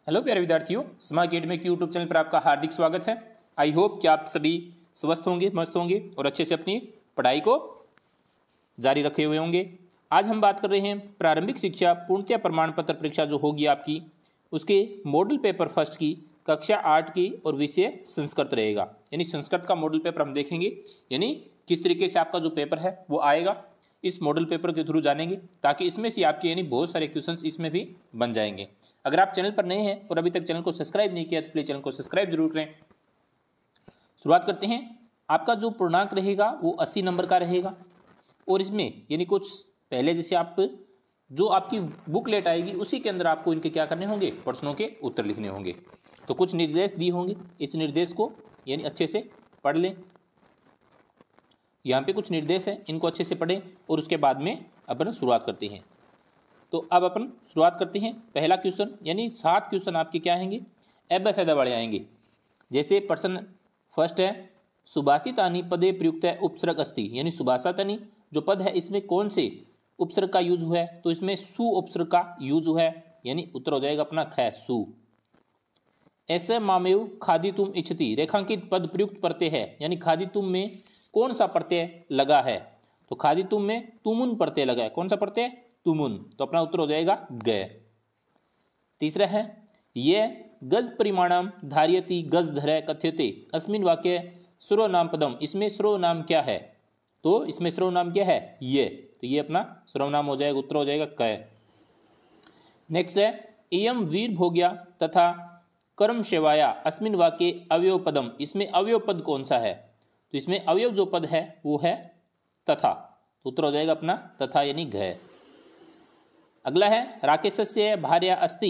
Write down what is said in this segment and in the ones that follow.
Hello प्यारे विद्यार्थियों, smart academy के यूट्यूब चैनल पर आपका हार्दिक स्वागत है। आई होप कि आप सभी स्वस्थ होंगे, मस्त होंगे और अच्छे से अपनी पढ़ाई को जारी रखे हुए होंगे। आज हम बात कर रहे हैं प्रारंभिक शिक्षा पूर्णतः प्रमाण पत्र परीक्षा जो होगी आपकी, उसके मॉडल पेपर फर्स्ट की कक्षा 8 की और विषय संस्कृत रहेगा। यानी संस्कृत का मॉडल पेपर हम देखेंगे, यानी किस तरीके से आपका जो पेपर है वो आएगा, इस मॉडल पेपर के थ्रू जानेंगे, ताकि इसमें से आपके यानी बहुत सारे क्वेश्चंस इसमें भी बन जाएंगे। अगर आप चैनल पर नए हैं और अभी तक चैनल को सब्सक्राइब नहीं किया तो प्लीज चैनल को सब्सक्राइब जरूर करें। शुरुआत करते हैं। आपका जो पूर्णांक रहेगा वो 80 नंबर का रहेगा और इसमें यानी कुछ पहले जैसे आप जो आपकी बुकलेट आएगी उसी के अंदर आपको इनके क्या करने होंगे, प्रश्नों के उत्तर लिखने होंगे। तो कुछ निर्देश दिए होंगे, इस निर्देश को यानी अच्छे से पढ़ लें। यहाँ पे कुछ निर्देश है, इनको अच्छे से पढ़ें और उसके बाद में अपन शुरुआत करते हैं। तो अब अपन शुरुआत करते हैं। पहला क्वेश्चन यानी 7 क्वेश्चन आपके क्या आएंगे, एबेसैदा वाले आएंगे। जैसे प्रश्न फर्स्ट है, सुभाषितानि पदे प्रयुक्त है उपसर्ग अस्ति, यानी सुभाषितानि जो पद है इसमें कौन से उपसर्ग का यूज हुआ है, तो इसमें सु उपसर्ग का यूज हुआ है, यानी उत्तर हो जाएगा अपना ख सु। ऐसे मामेव खादितुम इच्छति, रेखांकित पद प्रयुक्त प्रत्यय है, यानी खादितुम में कौन सा प्रत्यय लगा है, तो खादितुम में तुमुन प्रत्यय लगा है। कौन सा प्रत्यय, तुमुन, तो अपना उत्तर हो जाएगा ग। तीसरा है, ये गज परिमाणम धार्यति गज धरे कथ्यते अस्मिन वाक्य सर्वनाम पदम, इसमें सर्वनाम क्या है, तो इसमें सर्वनाम क्या है ये, तो ये अपना सर्वनाम हो जाएगा, उत्तर हो जाएगा क। नेक्स्ट है, एयम वीर भोग्या तथा कर्म सेवाया अस्मिन वाक्य अवयव पदम, इसमें अवयव पद कौन सा है, तो इसमें अवयव जो पद है वो है तथा, तो उत्तर हो जाएगा अपना तथा यानी घ। अगला है, राकेशस्य भार्या अस्ति,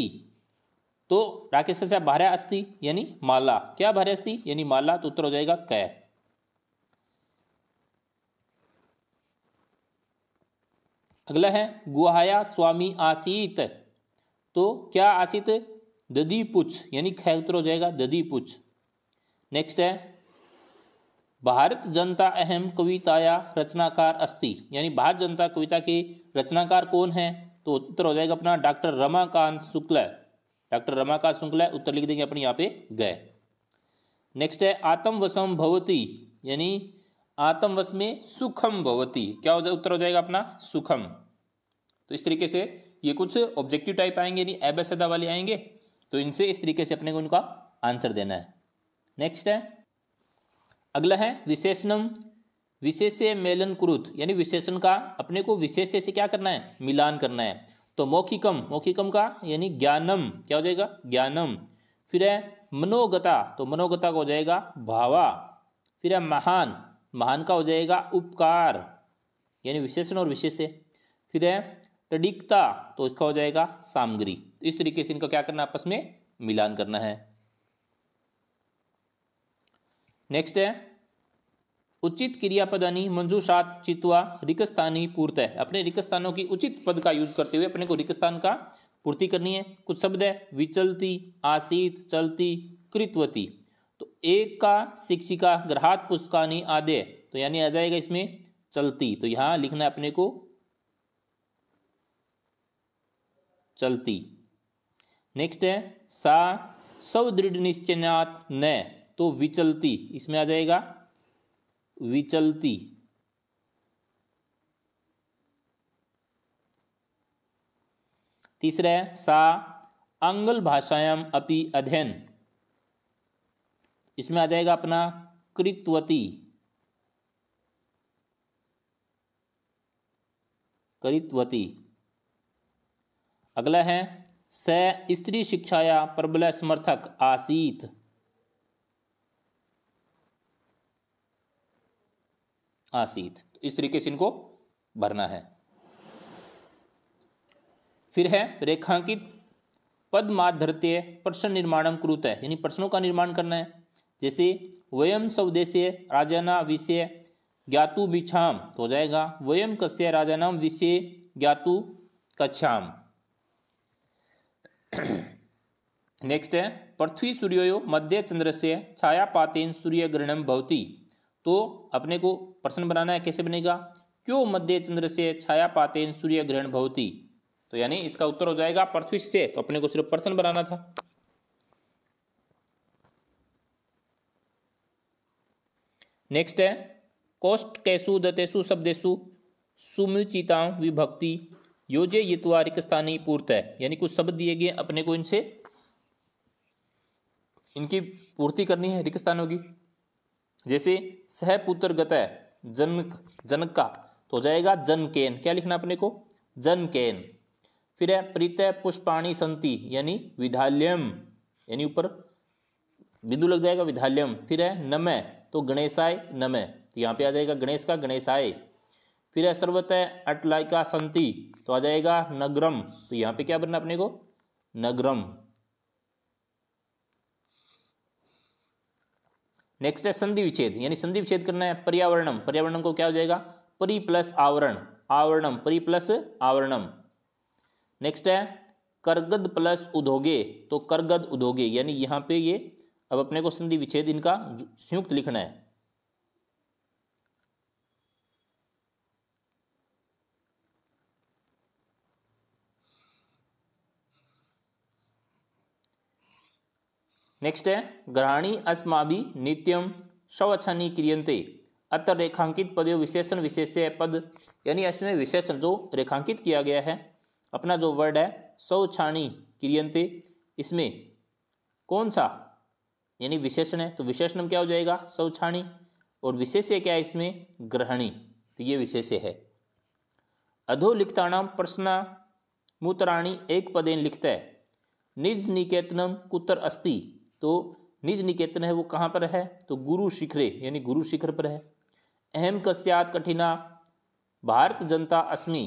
तो राकेशस्य भार्या अस्ति यानी माला, क्या भार्या अस्ति यानी माला, तो उत्तर हो जाएगा क। अगला है, गुहाया स्वामी आसीत, तो क्या आसीत, दधी पुछ यानी ख, उत्तर हो जाएगा दधी पुछ। नेक्स्ट है, भारत जनता अहम कविताया रचनाकार अस्ति, यानी भारत जनता कविता के रचनाकार कौन है, तो उत्तर हो जाएगा अपना डॉक्टर रमाकांत शुक्ल, डॉक्टर रमाकांत शुक्ल, उत्तर लिख देंगे अपने यहाँ पे गए। नेक्स्ट है, आत्मवशम भवती, यानी आत्मवश में सुखम भवती, क्या हो जाएगा, उत्तर हो जाएगा अपना सुखम। तो इस तरीके से ये कुछ ऑब्जेक्टिव टाइप आएंगे, यानी एबेसदा वाले आएंगे, तो इनसे इस तरीके से अपने को इनका आंसर देना है। नेक्स्ट है, अगला है विशेषणम विशेष्य मेलन कुरुत, यानी विशेषण का अपने को विशेष्य से क्या करना है, मिलान करना है। तो मौखिकम, मौखिकम का यानी ज्ञानम, क्या हो जाएगा ज्ञानम। फिर है मनोगता, तो मनोगता का हो जाएगा भावा। फिर है महान, महान का हो जाएगा उपकार, यानी विशेषण और विशेष्य। फिर है तडिकता, तो इसका हो जाएगा सामग्री। इस तरीके से इनका क्या करना है, आपस में मिलान करना है। नेक्स्ट है, उचित क्रियापदानी मंजूषात चित्वा रिक्तस्थानी पूर्त है, अपने रिक्तस्थानों की उचित पद का यूज करते हुए अपने को रिक्तस्थान का पूर्ति करनी है। कुछ शब्द है, विचलती, आसीत, चलती, कृतवती, तो एक का शिक्षिका ग्रहात पुस्तकानी आदे, तो यानी आ जाएगा इसमें चलती, तो यहां लिखना है अपने को चलती। नेक्स्ट है, सा सौदृढ़ निश्चयात न, तो विचलती, इसमें आ जाएगा विचलती। तीसरा है, सा आंग्ल भाषायाम अपि अध्ययन, इसमें आ जाएगा अपना कृतवती, कृतवती। अगला है, स स्त्री शिक्षाया प्रबल समर्थक आसीत, आसीत। इस तरीके से इनको भरना है। फिर है, रेखांकित पद माध्यर्त्य प्रश्न निर्माणम कुरुत है, यानी प्रश्नों का निर्माण करना है। जैसे वयम स्वदेशे राजाना विषय ज्ञातु बिछाम, तो हो जाएगा वयम कस्य राजानाम विषय ज्ञातु कक्षाम। नेक्स्ट है, पृथ्वी सूर्यो मध्य चंद्र से छायापातेन सूर्य ग्रहणम भवति, तो अपने को प्रश्न बनाना है, कैसे बनेगा, क्यों मध्य चंद्र से छायापातेन सूर्य ग्रहण भवति, तो यानी इसका उत्तर हो जाएगा पृथ्वी से, तो अपने को सिर्फ प्रश्न बनाना था। नेक्स्ट है कोष्ठ कैसु दतेसु शब्देसु सुमुचिता विभक्ति योजे यित्वा रिक्त स्थानी पूर्त है, यानी कुछ शब्द दिए गए अपने को इनसे इनकी पूर्ति करनी है रिक्त स्थानों की। जैसे सह पुत्र गत है जनक जनक का, तो हो जाएगा जनकेन, क्या लिखना अपने को जनकेन। फिर है प्रीतः पुष्पाणि संति यानी विधाल्यम, यानी ऊपर बिंदु लग जाएगा विधाल्यम। फिर है नमः तो गणेशाय नमः, तो यहाँ पे आ जाएगा गणेश का गणेशाय। फिर है सर्वतः अटलाइका संति तो आ जाएगा नगरम, तो यहाँ पे क्या बनना अपने को नगरम। नेक्स्ट है संधि विच्छेद, यानी संधि विच्छेद करना है पर्यावरणम, पर्यावरणम को क्या हो जाएगा परि प्लस आवरण, आवरणम परि प्लस आवरणम। नेक्स्ट है करगद प्लस उद्योगे तो करगद उद्योगे, यानी यहाँ पे ये अब अपने को संधि विच्छेद इनका संयुक्त लिखना है। नेक्स्ट है ग्रहाणी अस्माभि नित्यम शवछानी क्रियन्ते अत्र रेखांकित पदों विशेषण विशेष्य पद, यानी इसमें विशेषण जो रेखांकित किया गया है अपना जो वर्ड है शवछानी क्रियन्ते, इसमें कौन सा यानी विशेषण है, तो विशेषण क्या हो जाएगा शवछानी, और विशेष्य क्या है इसमें ग्रहणी, तो ये विशेष्य है। अधोलिखितानां प्रश्न मूत्राणि एक पदेन लिखता है निज निकेतनम कुत्र अस्ति, तो निज निकेतन है वो कहाँ पर है, तो गुरु शिखरे यानी गुरु शिखर पर है। अहम कस्यात कठिना भारत जनता अस्मि,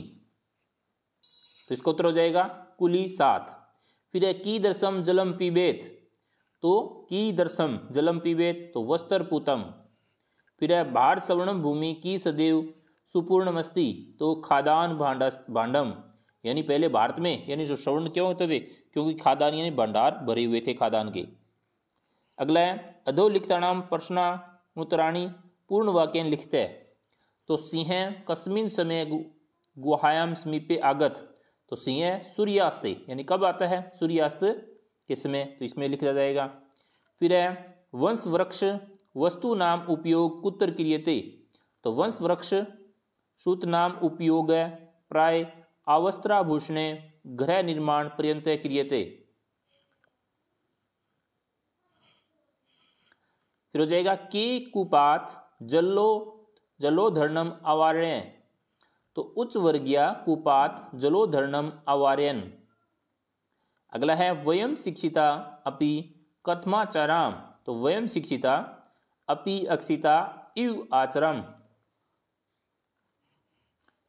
तो इसका उत्तर हो जाएगा कुली 7। फिर है की दर्शम जलम पीबेत, तो की दर्शम जलम पीबेत तो वस्त्र पूतम। फिर है भार सवर्णम भूमि की सदैव सुपूर्णमस्ति, तो खादान भांडम, यानी पहले भारत में यानी जो श्रवण क्यों होते थे, क्योंकि खादान यानी भंडार भरे हुए थे खादान के। अगला है अधोलिखितानां प्रश्नानुत्तराणि पूर्ण वाक्यन लिखते हैं, तो सिंह कस्मिन समय गुहायाम समीपे आगत, तो सिंह सूर्यास्त यानी कब आता है सूर्यास्त के समय, तो इसमें लिखा जाएगा। फिर है वंश वृक्ष वस्तु नाम उपयोग कुत्र क्रियते, तो वंश वृक्ष सूत नाम उपयोग प्राय आवस्त्राभूषणे गृह निर्माण पर्यंत क्रियते। फिर हो जाएगा के कुपात जलोधर्णम अवार्य, तो उच्च वर्गीय कुपात जलोधर्णम अवार्यन। अगला है वयम शिक्षिता अपि कथमाचाराम, तो वयम शिक्षिता अपि अक्षिता इव आचरम।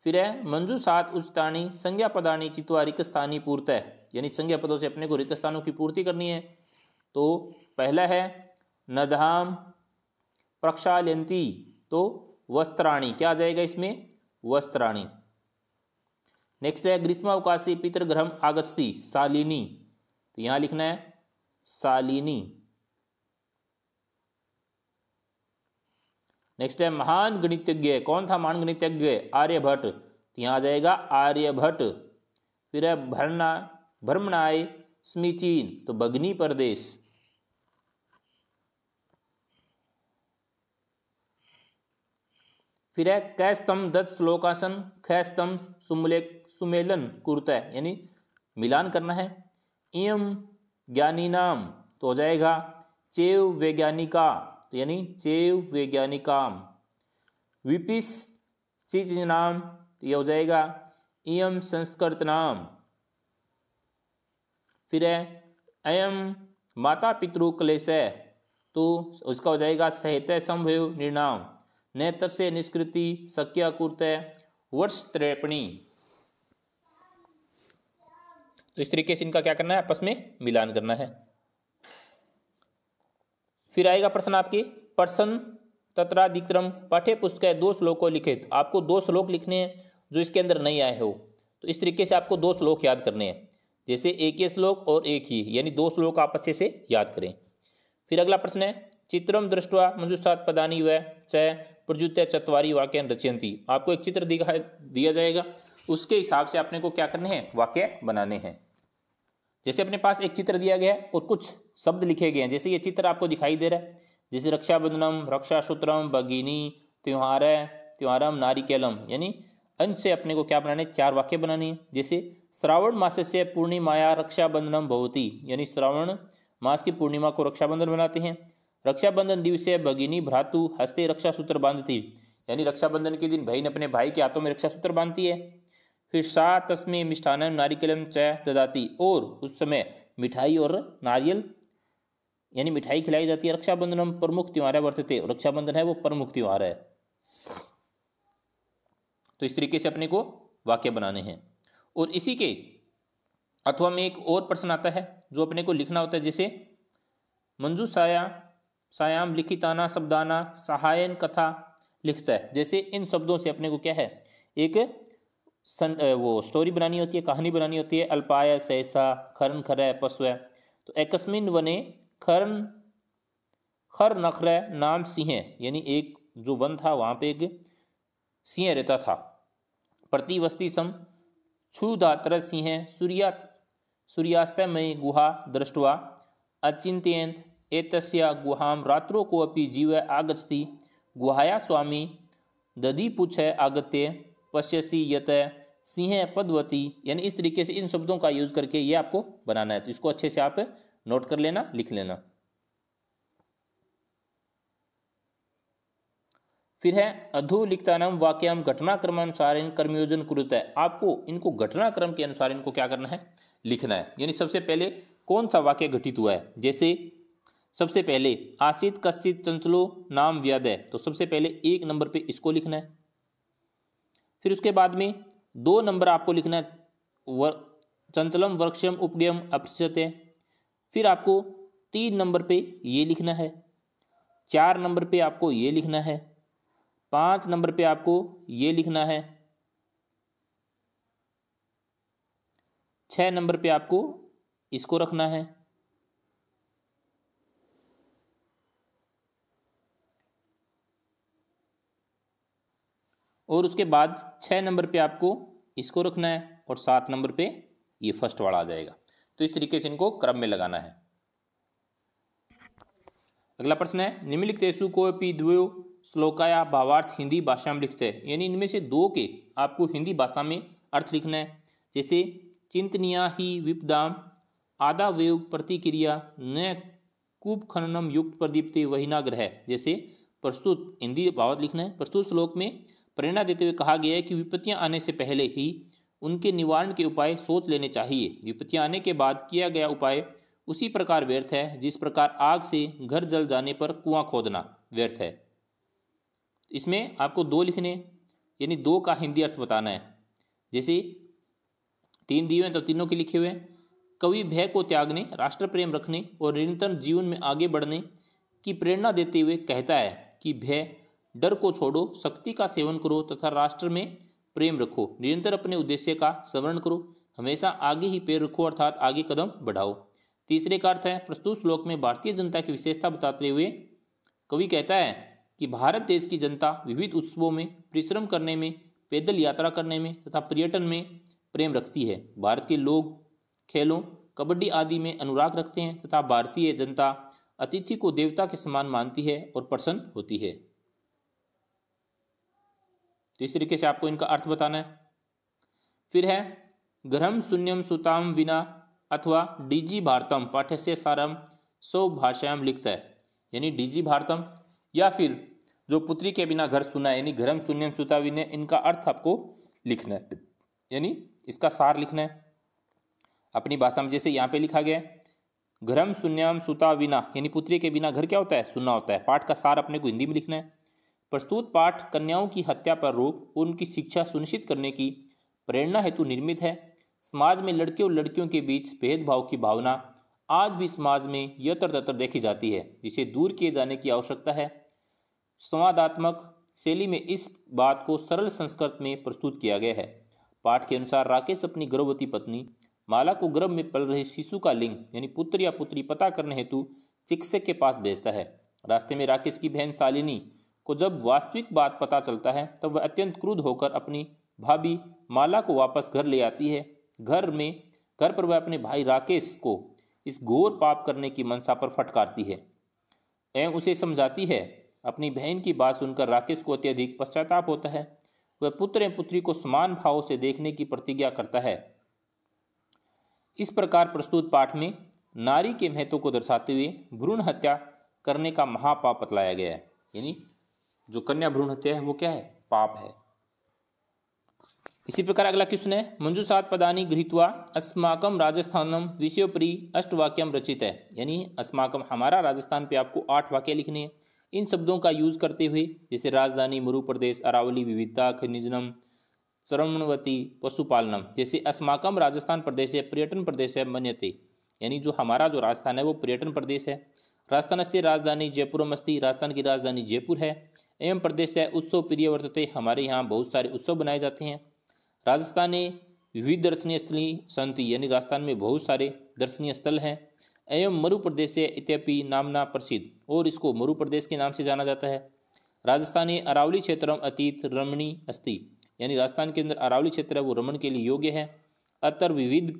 फिर है मंजू 7 उच्चतानी संज्ञा पदानी चित्वा रिक्त स्थानी पूर्त है, यानी संज्ञा पदों से अपने को रिक्त स्थानों की पूर्ति करनी है। तो पहला है नधाम प्रक्षालयन्ति, तो वस्त्राणी क्या आ जाएगा इसमें वस्त्राणी। नेक्स्ट है ग्रीष्मावकाशी पितृगृहम आगस्ति शालिनी, तो यहां लिखना है शालिनी। नेक्स्ट है महान गणितज्ञ, कौन था महान गणितज्ञ आर्यभट्ट, तो यहां आ जाएगा आर्यभट्ट। फिर है भ्रमणाय स्मीचीन, तो बगनी प्रदेश। फिर है कैस्तम दत्त श्लोकासन खैस्तम सुमेलन कुरता है, यानी मिलान करना है। इयम ज्ञानी नाम, तो हो जाएगा चेव वैज्ञानिका, तो यानी चेव वैज्ञानिकाम। विपिस चीज नाम, तो यह हो जाएगा इयम संस्कृत नाम। फिर है अयम माता पितृ क्लेश है, तो उसका हो जाएगा सहते संभव निर्णाम। नेत्र से निष्कृति सक्या कुर्त वर्ष त्रेपणी। तो इस तरीके से इनका क्या करना है आपस में मिलान करना है। फिर आएगा प्रश्न आपके प्रश्न तत्राधिक्रम पाठ्य पुस्तक है 2 श्लोकों लिखित, आपको 2 श्लोक लिखने हैं जो इसके अंदर नहीं आए हो, तो इस तरीके से आपको 2 श्लोक याद करने हैं, जैसे एक ही श्लोक और एक ही, यानी 2 श्लोक आप अच्छे से याद करें। फिर अगला प्रश्न है चित्रम दृष्ट्वा मंजुषात पदानि व च प्रजुत्य चत्वारि वाक्यान रचयन्ति, आपको एक चित्र दिया जाएगा, उसके हिसाब से आपने को क्या करने हैं वाक्य बनाने हैं। जैसे अपने पास एक चित्र दिया गया है और कुछ शब्द लिखे गए हैं, जैसे ये चित्र आपको दिखाई दे रहा है, जैसे रक्षाबंधनम, रक्षासूत्रम, भगिनी, त्योहारम, नारिकेलम, यानी इनसे अपने को क्या बनाने, 4 वाक्य बनाने हैं। जैसे श्रावण मासस्य पूर्णिमाया रक्षाबंधनम भवति, यानी श्रावण मास की पूर्णिमा को रक्षाबंधन बनाते हैं। रक्षाबंधन दिवसे भगिनी भ्रातु हस्ते रक्षासूत्र बांधती, यानी रक्षाबंधन के दिन बहन अपने भाई के हाथों में रक्षासूत्र बांधती है। फिर सा तस्में मिष्ठान्नम नारिकेलम च ददाति, और उस समय मिठाई और नारियल यानी मिठाई खिलाई जाती है। रक्षाबंधनम प्रमुख त्योहार वर्तते, रक्षाबंधन है वो प्रमुख त्योहार है। तो इस तरीके से अपने को वाक्य बनाने हैं। और इसी के अथवा में एक और प्रश्न आता है जो अपने को लिखना होता है। जैसे मंजू सायाम लिखिताना शब्दाना सहायन कथा लिखता है। जैसे इन शब्दों से अपने को क्या है, एक वो स्टोरी बनानी होती है, कहानी बनानी होती है। अल्पाय सहसा खरन खर पशु, तो एकस्मिन वने खर नखर नाम सिंह, यानी एक जो वन था वहाँ पे एक सिंह रहता था। प्रतिवस्ती सम क्षुधातर सिंह सूर्यास्तमय गुहा दृष्ट्वा अचिंत्येत एतस्य गुहां रात्रो कोऽपि जीव आगच्छति गुहाया स्वामी दधिपुच्छ आगत्य पश्यसि यत सिंह पद्वती, यानी इस तरीके से इन शब्दों का यूज करके ये आपको बनाना है। तो इसको अच्छे से आप नोट कर लेना, लिख लेना। फिर है अधोलिखितानां वाक्यम घटनाक्रमानुसारेण कर्मयोजन कुरुत है। आपको इनको घटनाक्रम के अनुसार इनको क्या करना है, लिखना है। यानी सबसे पहले कौन सा वाक्य घटित हुआ है। जैसे सबसे पहले आसित कश्चित चंचलो नाम व्याद है, तो सबसे पहले 1 नंबर पे इसको लिखना है। फिर उसके बाद में 2 नंबर आपको लिखना है चंचलम वृक्षम उपगम अपृच्छते। फिर आपको 3 नंबर पे ये लिखना है। 4 नंबर पे आपको ये लिखना है। 5 नंबर पे आपको ये लिखना है। 6 नंबर पे आपको इसको रखना है। और उसके बाद 6 नंबर पे आपको इसको रखना है और 7 नंबर पे ये फर्स्ट वाला आ जाएगा। तो इस तरीके से इनको क्रम में लगाना है। अगला प्रश्न है निम्नलिखितेषु कोऽपि द्वयो श्लोकाया भावार्थ हिंदी भाषा में लिखते हैं, यानी इनमें से 2 के आपको हिंदी भाषा में अर्थ लिखना है। जैसे चिंतनिया ही विपदाम आदावेव प्रतिक्रिया न कूप खननम युक्त प्रदीप्ति वहीनाग्रह। जैसे प्रस्तुत हिंदी भावार्थ लिखना है। प्रस्तुत श्लोक में प्रेरणा देते हुए कहा गया है कि विपत्तियां आने से पहले ही उनके निवारण के उपाय सोच लेने चाहिए। विपत्तियां आने के बाद किया गया उपाय उसी प्रकार व्यर्थ है जिस प्रकार आग से घर जल जाने पर कुआं खोदना व्यर्थ है। इसमें आपको 2 लिखने, यानी 2 का हिंदी अर्थ बताना है। जैसे 3 दिए हैं तो तीनों के लिखे हुए हैं। कवि भय को त्यागने, राष्ट्र प्रेम रखने और निरंतर जीवन में आगे बढ़ने की प्रेरणा देते हुए कहता है कि भय डर को छोड़ो, शक्ति का सेवन करो तथा राष्ट्र में प्रेम रखो, निरंतर अपने उद्देश्य का स्मरण करो, हमेशा आगे ही पैर रखो अर्थात आगे कदम बढ़ाओ। तीसरे का अर्थ है प्रस्तुत श्लोक में भारतीय जनता की विशेषता बताते हुए कवि कहता है कि भारत देश की जनता विविध उत्सवों में परिश्रम करने में, पैदल यात्रा करने में तथा पर्यटन में प्रेम रखती है। भारत के लोग खेलों, कबड्डी आदि में अनुराग रखते हैं तथा भारतीय जनता अतिथि को देवता के समान मानती है और प्रसन्न होती है। तो इस तरीके से आपको इनका अर्थ बताना है। फिर है गृहम शून्यम सुताम विना अथवा डीजी भारतम पाठ्यस्य सारम स्वभाषायाम लिखता है, यानी डीजी भारतम या फिर जो पुत्री के बिना घर सुना, यानी घरम शून्यम सुता विना, इनका अर्थ आपको लिखना है, यानी इसका सार लिखना है अपनी भाषा में। जैसे यहाँ पे लिखा गया घरम शून्यम सुता विना, यानी पुत्री के बिना घर क्या होता है, सुनना होता है। पाठ का सार अपने को हिंदी में लिखना है। प्रस्तुत पाठ कन्याओं की हत्या पर रोक और उनकी शिक्षा सुनिश्चित करने की प्रेरणा हेतु निर्मित है। समाज में लड़के और लड़कियों के बीच भेदभाव की भावना आज भी समाज में यत्र तत्र देखी जाती है, जिसे दूर किए जाने की आवश्यकता है। संवादात्मक शैली में इस बात को सरल संस्कृत में प्रस्तुत किया गया है। पाठ के अनुसार राकेश अपनी गर्भवती पत्नी माला को गर्भ में पल रहे शिशु का लिंग यानी पुत्र या पुत्री पता करने हेतु चिकित्सक के पास भेजता है। रास्ते में राकेश की बहन शालिनी को जब वास्तविक बात पता चलता है तब वह अत्यंत क्रुद्ध होकर अपनी भाभी माला को वापस घर ले आती है। घर पर वह अपने भाई राकेश को इस घोर पाप करने की मनसा पर फटकारती है। एवं उसे समझाती है। अपनी बहन की बात सुनकर राकेश को अत्यधिक पश्चाताप होता है। वह पुत्र एवं पुत्री को समान भाव से देखने की प्रतिज्ञा करता है। इस प्रकार प्रस्तुत पाठ में नारी के महत्व को दर्शाते हुए भ्रूण हत्या करने का महापाप बतलाया गया है। यानी जो कन्या भ्रूण हत्या है वो क्या है, पाप है। इसी प्रकार अगला क्वेश्चन है, मंजूषात पदानि गृहीत्वा अस्माकम राजस्थानम विषयोपरि अष्टवाक्यम रचित है। यानी अस्माकम हमारा राजस्थान पे आपको 8 वाक्य लिखने हैं। इन शब्दों का यूज करते हुए जैसे राजधानी, मरु प्रदेश, अरावली, विविधता, खनिजनम, चरणवती, पशुपालनम। जैसे अस्माकम राजस्थान प्रदेश है, पर्यटन प्रदेश है, मन्यते। यानी जो हमारा जो राजस्थान है वो पर्यटन प्रदेश है। राजस्थान से राजधानी जयपुरम अस्ति, राजस्थान की राजधानी जयपुर है। एवं प्रदेश है उत्सव प्रिय वर्तते, हमारे यहाँ बहुत सारे उत्सव बनाए जाते हैं। राजस्थान विविध दर्शनीय स्थली संति, यानी राजस्थान में बहुत सारे दर्शनीय स्थल हैं। एवं मरु प्रदेश है इत्यपि नामना प्रसिद्ध, और इसको मरु प्रदेश के नाम से जाना जाता है। राजस्थान अरावली क्षेत्रम अतीत रमणी अस्ति, यानी राजस्थान के अंदर अरावली क्षेत्र है वो रमण के लिए योग्य है। अतर विविध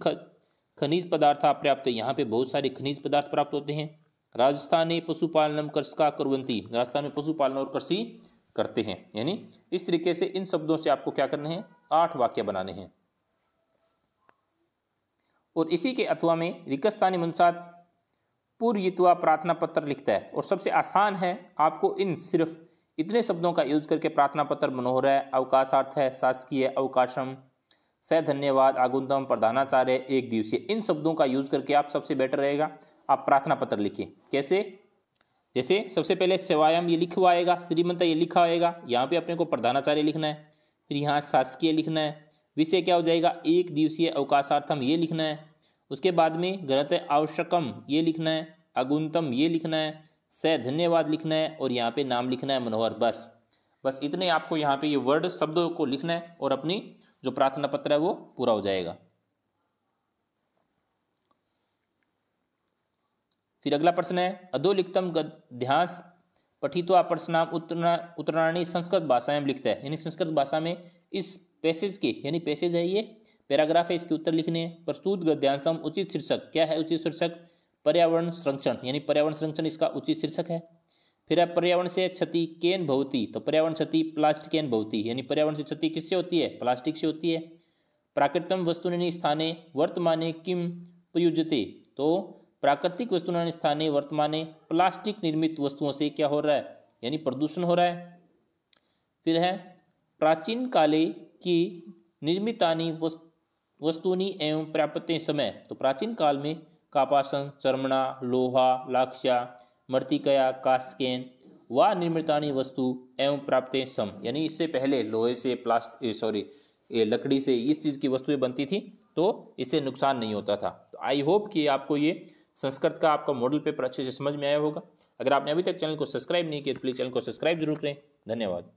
खनिज पदार्थ पर्याप्त, यहाँ पे बहुत सारे खनिज पदार्थ प्राप्त होते हैं। राजस्थान पशुपालनम कृषका कुर्वन्ति, राजस्थान में पशुपालन और कृषि करते हैं। यानी इस तरीके से इन शब्दों से आपको क्या करने हैं, 8 वाक्य बनाने हैं। और इसी के अथवा में रिकस्तानि मुंसात पूर्यित्वा प्रार्थना पत्र लिखता है। और सबसे आसान है, आपको इन सिर्फ इतने शब्दों का यूज करके प्रार्थना पत्र मनोहर है, अवकाशार्थ है, शासकीय, अवकाशम, स धन्यवाद, आगुंतम, प्रधानाचार्य, एक दिवसीय, इन शब्दों का यूज करके आप सबसे बेटर रहेगा आप प्रार्थना पत्र लिखिए। कैसे, जैसे सबसे पहले सेवायाम ये लिखा हुआ आएगा, श्रीमंत ये लिखा आएगा, यहाँ पे अपने को प्रधानाचार्य लिखना है। फिर यहाँ शासकीय लिखना है, विषय क्या हो जाएगा, एक दिवसीय, अवकाशार्थम ये लिखना है। उसके बाद में गणत आवश्यकम ये लिखना है, अगुंतम ये लिखना है, स धन्यवाद लिखना है, और यहाँ पे नाम लिखना है मनोहर। बस इतने आपको यहाँ पे ये वर्ड शब्दों को लिखना है और अपनी जो प्रार्थना पत्र है वो पूरा हो जाएगा। फिर अगला प्रश्न है, अधोलिखितम गद्यांश पठित्वा प्रश्नाम उत्तराणी संस्कृत भाषा में लिखता है। यानी संस्कृत भाषा में इस पैसेज के, यानी पैसेज है ये पैराग्राफ है, इसके उत्तर लिखने हैं। प्रस्तुत गद्यांशम उचित शीर्षक, क्या है उचित शीर्षक, पर्यावरण संरक्षण, यानी पर्यावरण संरक्षण इसका उचित शीर्षक है। फिर है पर्यावरण से क्षति केन भवति, तो पर्यावरण क्षति प्लास्टिकेन भवति, यानी पर्यावरण से क्षति किससे होती है, प्लास्टिक से होती है। प्राकृतिक वस्तुनि स्थाने वर्तमाने किम प्रयुज्यते, तो प्राकृतिक वस्तुनि स्थाने वर्तमाने प्लास्टिक निर्मित वस्तुओं से क्या हो रहा है, यानी प्रदूषण हो रहा है। फिर है प्राचीन काले की निर्मितानि वस्तुनि एवं प्राप्ते समय, तो प्राचीन काल में कापासन, चर्मणा, लोहा, लाक्ष्या, मृत्तिकया, कास्केन व निर्मितानि वस्तु एवं प्राप्ते सम, यानी इससे पहले लोहे से लकड़ी से इस चीज़ की वस्तुएं बनती थी तो इससे नुकसान नहीं होता था। तो आई होप कि आपको ये संस्कृत का आपका मॉडल पेपर अच्छे से समझ में आया होगा। अगर आपने अभी तक चैनल को सब्सक्राइब नहीं किया तो प्लीज़ चैनल को सब्सक्राइब जरूर करें। धन्यवाद।